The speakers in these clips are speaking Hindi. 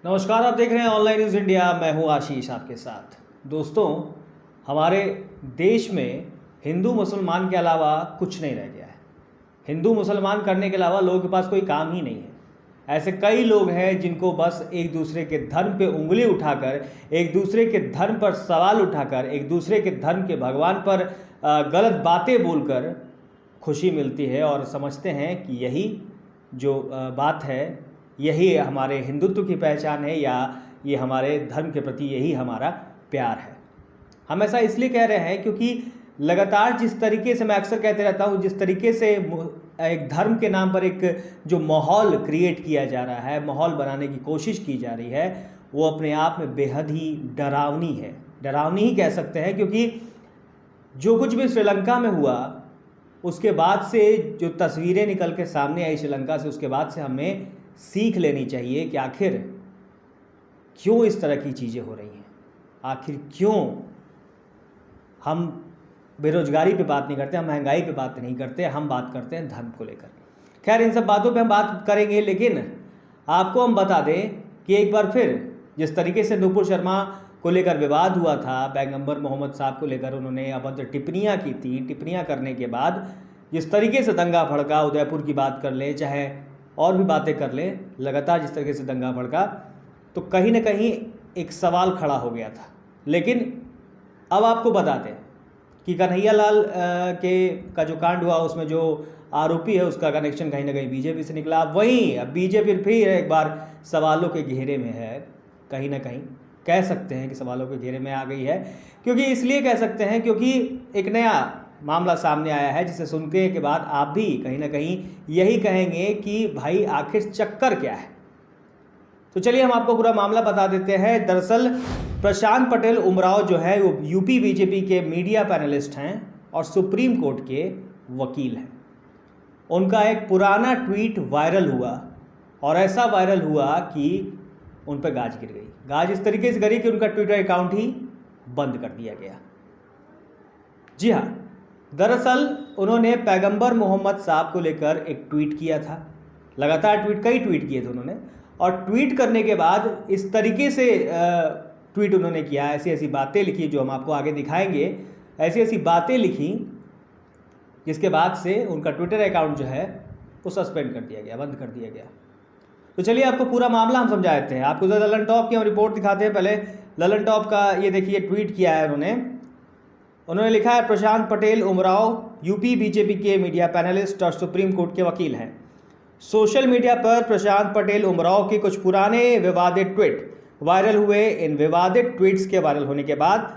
नमस्कार, आप देख रहे हैं ऑनलाइन न्यूज़ इंडिया। मैं हूं आशीष आपके साथ। दोस्तों, हमारे देश में हिंदू मुसलमान के अलावा कुछ नहीं रह गया है। हिंदू मुसलमान करने के अलावा लोगों के पास कोई काम ही नहीं है। ऐसे कई लोग हैं जिनको बस एक दूसरे के धर्म पे उंगली उठाकर, एक दूसरे के धर्म पर सवाल उठाकर, एक दूसरे के धर्म के भगवान पर गलत बातें बोलकर खुशी मिलती है और समझते हैं कि यही जो बात है, यही हमारे हिंदुत्व की पहचान है या ये हमारे धर्म के प्रति यही हमारा प्यार है। हम ऐसा इसलिए कह रहे हैं क्योंकि लगातार जिस तरीके से मैं अक्सर कहते रहता हूँ, जिस तरीके से एक धर्म के नाम पर एक जो माहौल क्रिएट किया जा रहा है, माहौल बनाने की कोशिश की जा रही है, वो अपने आप में बेहद ही डरावनी है। डरावनी ही कह सकते हैं क्योंकि जो कुछ भी श्रीलंका में हुआ, उसके बाद से जो तस्वीरें निकल के सामने आई श्रीलंका से, उसके बाद से हमें सीख लेनी चाहिए कि आखिर क्यों इस तरह की चीज़ें हो रही हैं। आखिर क्यों हम बेरोजगारी पे बात नहीं करते, हम महंगाई पे बात नहीं करते, हम बात करते हैं धर्म को लेकर। खैर, इन सब बातों पे हम बात करेंगे, लेकिन आपको हम बता दें कि एक बार फिर जिस तरीके से नुपुर शर्मा को लेकर विवाद हुआ था, पैगंबर मोहम्मद साहब को लेकर उन्होंने अभद्र टिप्पणियाँ की थी, टिप्पणियाँ करने के बाद जिस तरीके से दंगा भड़का, उदयपुर की बात कर लें चाहे और भी बातें कर लें, लगातार जिस तरीके से दंगा भड़का, तो कहीं ना कहीं एक सवाल खड़ा हो गया था। लेकिन अब आपको बता दें कि कन्हैया लाल का जो कांड हुआ, उसमें जो आरोपी है उसका कनेक्शन कहीं ना कहीं बीजेपी से निकला। वहीं अब बीजेपी फिर एक बार सवालों के घेरे में है, कहीं ना कहीं कह सकते हैं कि सवालों के घेरे में आ गई है। क्योंकि इसलिए कह सकते हैं क्योंकि एक नया मामला सामने आया है, जिसे सुनने के बाद आप भी कहीं ना कहीं यही कहेंगे कि भाई आखिर चक्कर क्या है। तो चलिए हम आपको पूरा मामला बता देते हैं। दरअसल प्रशांत पटेल उमराव जो है वो यूपी बीजेपी के मीडिया पैनलिस्ट हैं और सुप्रीम कोर्ट के वकील हैं। उनका एक पुराना ट्वीट वायरल हुआ और ऐसा वायरल हुआ कि उन पर गाज गिर गई। गाज इस तरीके से गिरी कि उनका ट्विटर अकाउंट ही बंद कर दिया गया। जी हाँ, दरअसल उन्होंने पैगंबर मोहम्मद साहब को लेकर एक ट्वीट किया था। लगातार कई ट्वीट किए थे उन्होंने, और ट्वीट करने के बाद इस तरीके से ट्वीट उन्होंने किया, ऐसी ऐसी बातें लिखी जो हम आपको आगे दिखाएंगे। ऐसी ऐसी बातें लिखी जिसके बाद से उनका ट्विटर अकाउंट जो है वो सस्पेंड कर दिया गया, बंद कर दिया गया। तो चलिए आपको पूरा मामला हम समझा देते हैं। आपको जो ललन टॉप की हम रिपोर्ट दिखाते हैं। पहले ललन टॉप का ये देखिए ट्वीट किया है उन्होंने लिखा है, प्रशांत पटेल उमराव यूपी बीजेपी के मीडिया पैनलिस्ट और सुप्रीम कोर्ट के वकील हैं। सोशल मीडिया पर प्रशांत पटेल उमराव के कुछ पुराने विवादित ट्वीट वायरल हुए। इन विवादित ट्वीट्स के वायरल होने के बाद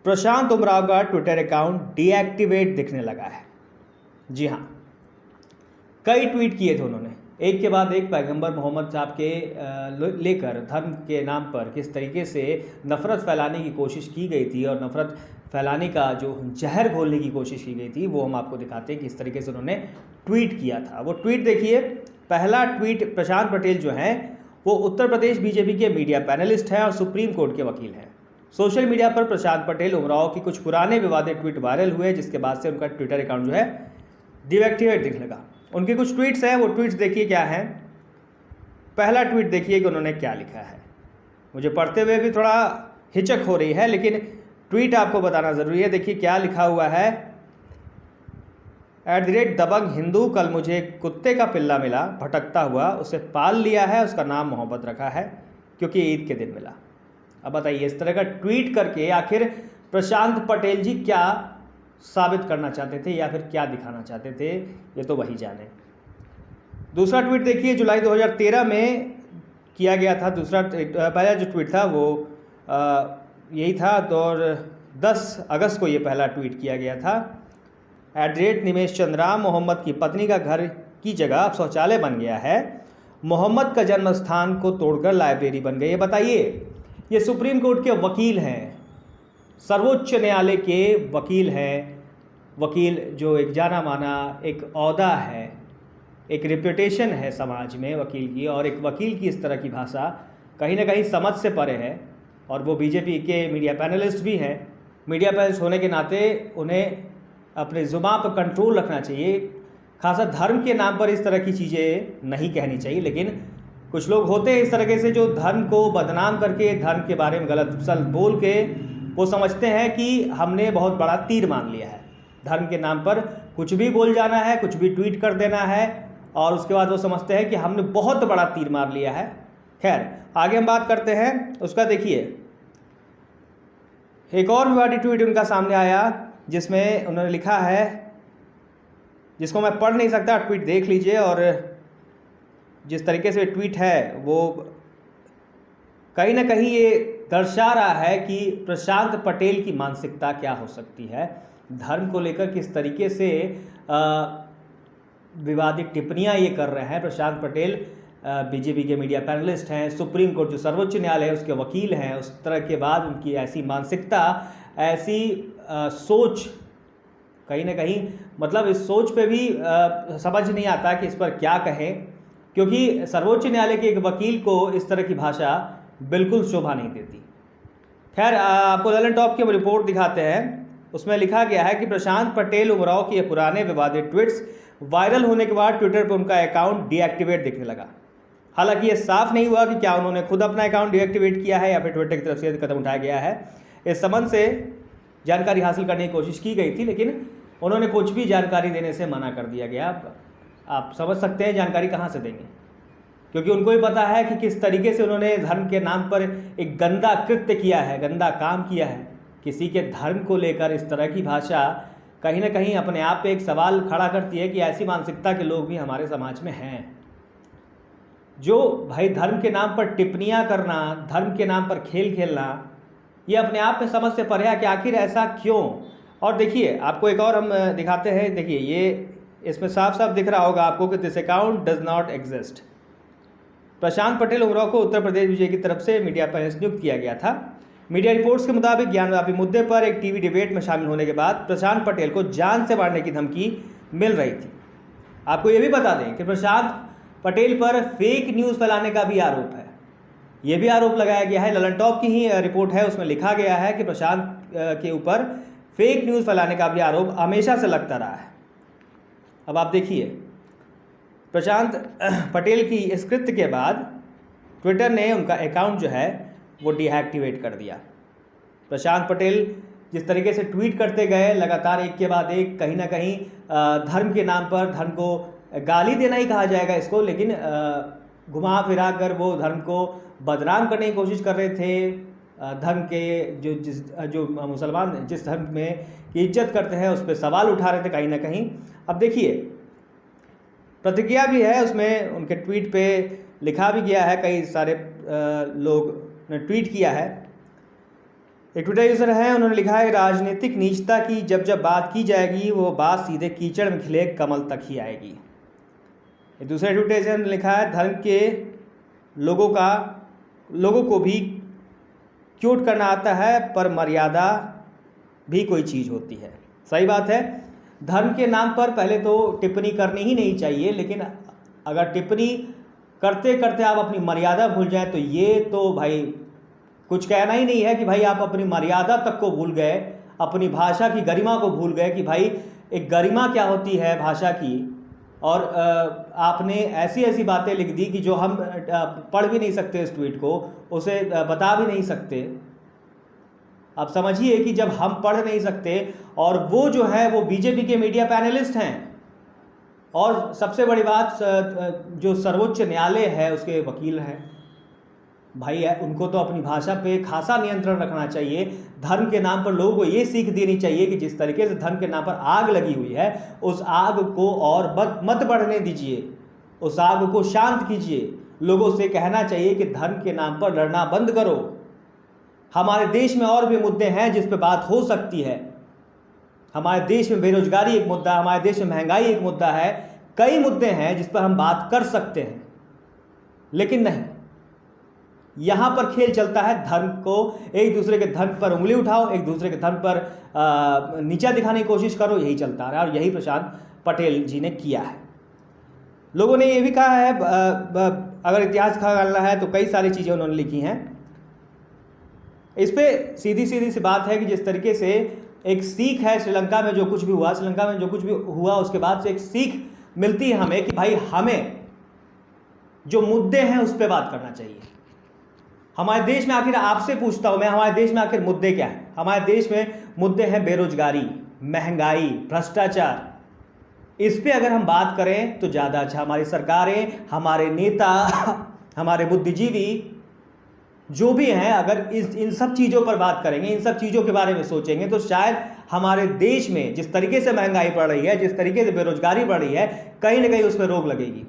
प्रशांत उमराव का ट्विटर अकाउंट डीएक्टिवेट दिखने लगा है। जी हाँ, कई ट्वीट किए थे उन्होंने, एक के बाद एक पैगंबर मोहम्मद साहब के लेकर धर्म के नाम पर किस तरीके से नफ़रत फैलाने की कोशिश की गई थी और नफ़रत फैलाने का जो जहर घोलने की कोशिश की गई थी, वो हम आपको दिखाते हैं कि किस तरीके से उन्होंने ट्वीट किया था। वो ट्वीट देखिए। पहला ट्वीट, प्रशांत पटेल जो हैं वो उत्तर प्रदेश बीजेपी के मीडिया पैनलिस्ट हैं और सुप्रीम कोर्ट के वकील हैं। सोशल मीडिया पर प्रशांत पटेल उमराव की कुछ पुराने विवादित ट्वीट वायरल हुए, जिसके बाद से उनका ट्विटर अकाउंट जो है डीएक्टिवेट दिखने लगा। उनके कुछ ट्वीट्स हैं, वो ट्वीट्स देखिए क्या हैं। पहला ट्वीट देखिए कि उन्होंने क्या लिखा है। मुझे पढ़ते हुए भी थोड़ा हिचक हो रही है, लेकिन ट्वीट आपको बताना ज़रूरी है। देखिए क्या लिखा हुआ है। @दबंग हिंदू, कल मुझे कुत्ते का पिल्ला मिला भटकता हुआ, उसे पाल लिया है, उसका नाम मोहब्बत रखा है क्योंकि ईद के दिन मिला। अब बताइए, इस तरह का ट्वीट करके आखिर प्रशांत पटेल जी क्या साबित करना चाहते थे या फिर क्या दिखाना चाहते थे, ये तो वही जाने। दूसरा ट्वीट देखिए, जुलाई 2013 में किया गया था। पहला जो ट्वीट था वो यही था, और 10 अगस्त को ये पहला ट्वीट किया गया था। @निमेश चंद्राम, मोहम्मद की पत्नी का घर की जगह अब शौचालय बन गया है, मोहम्मद का जन्म स्थान को तोड़कर लाइब्रेरी बन गई है। बताइए, ये सुप्रीम कोर्ट के वकील हैं, सर्वोच्च न्यायालय के वकील हैं। वकील जो एक जाना माना एक ओहदा है, एक रेपुटेशन है समाज में वकील की, और एक वकील की इस तरह की भाषा कहीं ना कहीं समझ से परे है। और वो बीजेपी के मीडिया पैनलिस्ट भी हैं। मीडिया पैनलिस्ट होने के नाते उन्हें अपने ज़ुबान पर कंट्रोल रखना चाहिए। खासा धर्म के नाम पर इस तरह की चीज़ें नहीं कहनी चाहिए, लेकिन कुछ लोग होते हैं इस तरीके से जो धर्म को बदनाम करके, धर्म के बारे में गलत सलत बोल के वो समझते हैं कि हमने बहुत बड़ा तीर मान लिया है। धर्म के नाम पर कुछ भी बोल जाना है, कुछ भी ट्वीट कर देना है और उसके बाद वो समझते हैं कि हमने बहुत बड़ा तीर मार लिया है। खैर, आगे हम बात करते हैं उसका। देखिए, एक और विवादित ट्वीट उनका सामने आया जिसमें उन्होंने लिखा है, जिसको मैं पढ़ नहीं सकता, ट्वीट देख लीजिए। और जिस तरीके से ट्वीट है वो कहीं ना कहीं ये दर्शा रहा है कि प्रशांत पटेल की मानसिकता क्या हो सकती है, धर्म को लेकर किस तरीके से विवादित टिप्पणियां ये कर रहे हैं। प्रशांत पटेल बीजेपी के मीडिया पैनलिस्ट हैं, सुप्रीम कोर्ट जो सर्वोच्च न्यायालय है उसके वकील हैं। उस तरह के बाद उनकी ऐसी मानसिकता, ऐसी सोच, कहीं ना कहीं मतलब इस सोच पे भी समझ नहीं आता कि इस पर क्या कहें, क्योंकि सर्वोच्च न्यायालय के एक वकील को इस तरह की भाषा बिल्कुल शोभा नहीं देती। खैर, आपको ललन टॉप की रिपोर्ट दिखाते हैं। उसमें लिखा गया है कि प्रशांत पटेल उमराव के पुराने विवादित ट्वीट्स वायरल होने के बाद ट्विटर पर उनका अकाउंट डीएक्टिवेट दिखने लगा। हालांकि ये साफ नहीं हुआ कि क्या उन्होंने खुद अपना अकाउंट डीएक्टिवेट किया है या फिर ट्विटर की तरफ से कदम उठाया गया है। इस संबंध से जानकारी हासिल करने की कोशिश की गई थी, लेकिन उन्होंने कुछ भी जानकारी देने से मना कर दिया गया। आप समझ सकते हैं जानकारी कहाँ से देंगे, क्योंकि उनको ही पता है कि किस तरीके से उन्होंने धर्म के नाम पर एक गंदा कृत्य किया है, गंदा काम किया है। किसी के धर्म को लेकर इस तरह की भाषा कहीं ना कहीं अपने आप पे एक सवाल खड़ा करती है कि ऐसी मानसिकता के लोग भी हमारे समाज में हैं, जो भाई धर्म के नाम पर टिप्पणियां करना, धर्म के नाम पर खेल खेलना, ये अपने आप में समझ से परे है कि आखिर ऐसा क्यों। और देखिए, आपको एक और हम दिखाते हैं। देखिए, ये इसमें साफ साफ दिख रहा होगा आपको कि this account does not exist. Prashant Patel Umrao को उत्तर प्रदेश विजय की तरफ से मीडिया पैनलिस्ट नियुक्त किया गया था। मीडिया रिपोर्ट्स के मुताबिक ज्ञानव्यापी मुद्दे पर एक टीवी डिबेट में शामिल होने के बाद प्रशांत पटेल को जान से मारने की धमकी मिल रही थी। आपको ये भी बता दें कि प्रशांत पटेल पर फेक न्यूज़ फैलाने का भी आरोप है। ये भी आरोप लगाया गया है, ललन टॉप की ही रिपोर्ट है, उसमें लिखा गया है कि प्रशांत के ऊपर फेक न्यूज़ फैलाने का भी आरोप हमेशा से लगता रहा है। अब आप देखिए, प्रशांत पटेल की इस कृत्य के बाद ट्विटर ने उनका अकाउंट जो है वो डीएक्टिवेट कर दिया। प्रशांत पटेल जिस तरीके से ट्वीट करते गए लगातार, एक के बाद एक, कहीं ना कहीं धर्म के नाम पर, धर्म को गाली देना ही कहा जाएगा इसको, लेकिन घुमा फिरा कर वो धर्म को बदनाम करने की कोशिश कर रहे थे। धर्म के जो मुसलमान जिस धर्म में की इज्जत करते हैं उस पर सवाल उठा रहे थे कहीं ना कहीं। अब देखिए, प्रतिक्रिया भी है उसमें, उनके ट्वीट पे लिखा भी गया है, कई सारे लोग ने ट्वीट किया है। एक ट्विटर यूज़र है, उन्होंने लिखा है, राजनीतिक नीचता की जब जब बात की जाएगी वो बात सीधे कीचड़ में खिले कमल तक ही आएगी। एक दूसरे ट्विटर यूज़र ने लिखा है, धर्म के लोगों को भी क्यूट करना आता है, पर मर्यादा भी कोई चीज़ होती है। सही बात है, धर्म के नाम पर पहले तो टिप्पणी करनी ही नहीं चाहिए, लेकिन अगर टिप्पणी करते करते आप अपनी मर्यादा भूल जाएं तो ये तो भाई कुछ कहना ही नहीं है कि भाई आप अपनी मर्यादा तक को भूल गए, अपनी भाषा की गरिमा को भूल गए कि भाई एक गरिमा क्या होती है भाषा की। और आपने ऐसी ऐसी बातें लिख दी कि जो हम पढ़ भी नहीं सकते, इस ट्वीट को उसे बता भी नहीं सकते। आप समझिए कि जब हम पढ़ नहीं सकते और वो जो है वो बीजेपी के मीडिया पैनलिस्ट हैं, और सबसे बड़ी बात जो सर्वोच्च न्यायालय है उसके वकील हैं, भाई उनको तो अपनी भाषा पे खासा नियंत्रण रखना चाहिए। धर्म के नाम पर लोगों को ये सीख देनी चाहिए कि जिस तरीके से धर्म के नाम पर आग लगी हुई है, उस आग को और मत बढ़ने दीजिए, उस आग को शांत कीजिए। लोगों से कहना चाहिए कि धर्म के नाम पर लड़ना बंद करो। हमारे देश में और भी मुद्दे हैं जिस पर बात हो सकती है। हमारे देश में बेरोजगारी एक मुद्दा, हमारे देश में महंगाई एक मुद्दा है, कई मुद्दे हैं जिस पर हम बात कर सकते हैं, लेकिन नहीं, यहां पर खेल चलता है धर्म को, एक दूसरे के धर्म पर उंगली उठाओ, एक दूसरे के धर्म पर नीचा दिखाने की कोशिश करो, यही चलता रहा और यही प्रशांत पटेल जी ने किया है। लोगों ने ये भी कहा है, अगर इतिहास खंगालना है तो कई सारी चीज़ें उन्होंने लिखी हैं। इस पर सीधी सी बात है कि जिस तरीके से एक सीख है, श्रीलंका में जो कुछ भी हुआ, श्रीलंका में जो कुछ भी हुआ उसके बाद से एक सीख मिलती है हमें कि भाई हमें जो मुद्दे हैं उस पर बात करना चाहिए। हमारे देश में आखिर, आपसे पूछता हूं मैं, हमारे देश में आखिर मुद्दे क्या है? हमारे देश में मुद्दे हैं बेरोजगारी, महंगाई, भ्रष्टाचार। इस पे अगर हम बात करें तो ज़्यादा अच्छा। हमारी सरकारें, हमारे नेता, हमारे बुद्धिजीवी जो भी हैं, अगर इन सब चीज़ों पर बात करेंगे, इन सब चीज़ों के बारे में सोचेंगे, तो शायद हमारे देश में जिस तरीके से महंगाई बढ़ रही है, जिस तरीके से बेरोजगारी बढ़ रही है, कहीं ना कहीं उस पर रोक लगेगी।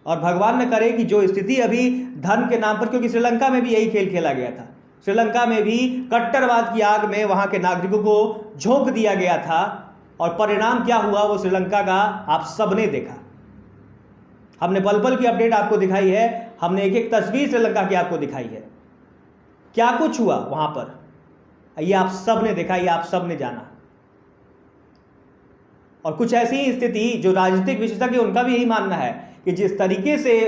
और भगवान न करे कि जो स्थिति अभी धर्म के नाम पर, क्योंकि श्रीलंका में भी यही खेल खेला गया था। श्रीलंका में भी कट्टरवाद की आग में वहां के नागरिकों को झोंक दिया गया था, और परिणाम क्या हुआ वो श्रीलंका का आप सबने देखा। हमने पल पल की अपडेट आपको दिखाई है, हमने एक एक तस्वीर श्रीलंका की आपको दिखाई है, क्या कुछ हुआ वहां पर, ये आप सब ने देखा, ये आप सब ने जाना। और कुछ ऐसी ही स्थिति जो राजनीतिक विशेषज्ञ, उनका भी यही मानना है कि जिस तरीके से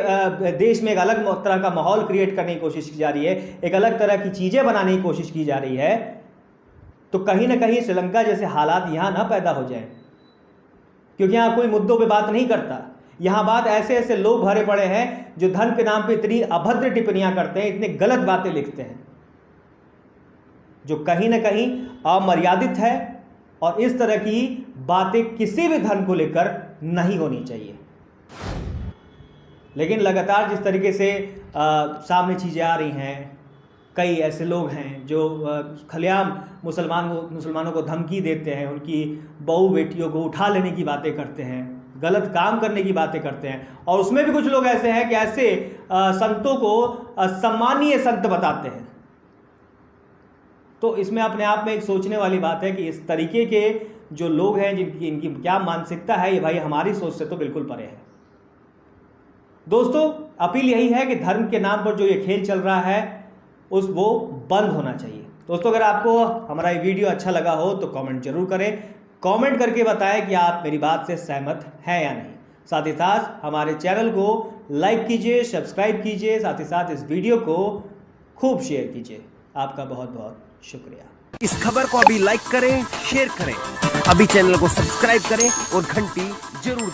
देश में एक अलग तरह का माहौल क्रिएट करने की कोशिश की जा रही है, एक अलग तरह की चीजें बनाने की कोशिश की जा रही है, तो कहीं ना कहीं श्रीलंका जैसे हालात यहां ना पैदा हो जाए। क्योंकि यहां कोई मुद्दों पे बात नहीं करता। यहां बात ऐसे ऐसे लोग भरे पड़े हैं जो धर्म के नाम पे इतनी अभद्र टिप्पणियां करते हैं, इतने गलत बातें लिखते हैं, जो कहीं ना कहीं अमर्यादित है। और इस तरह की बातें किसी भी धर्म को लेकर नहीं होनी चाहिए। लेकिन लगातार जिस तरीके से सामने चीज़ें आ रही हैं, कई ऐसे लोग हैं जो खुलेआम मुसलमानों को धमकी देते हैं, उनकी बहू बेटियों को उठा लेने की बातें करते हैं, गलत काम करने की बातें करते हैं। और उसमें भी कुछ लोग ऐसे हैं कि ऐसे संतों को सम्मानीय संत बताते हैं। तो इसमें अपने आप में एक सोचने वाली बात है कि इस तरीके के जो लोग हैं, इनकी क्या मानसिकता है, ये भाई हमारी सोच से तो बिल्कुल परे है। दोस्तों, अपील यही है कि धर्म के नाम पर जो ये खेल चल रहा है वो बंद होना चाहिए। दोस्तों, अगर आपको हमारा ये वीडियो अच्छा लगा हो तो कमेंट जरूर करें। कमेंट करके बताएं कि आप मेरी बात से सहमत हैं या नहीं। साथ ही साथ हमारे चैनल को लाइक कीजिए, सब्सक्राइब कीजिए, साथ ही साथ इस वीडियो को खूब शेयर कीजिए। आपका बहुत बहुत शुक्रिया। इस खबर को अभी लाइक करें, शेयर करें, अभी चैनल को सब्सक्राइब करें और घंटी जरूर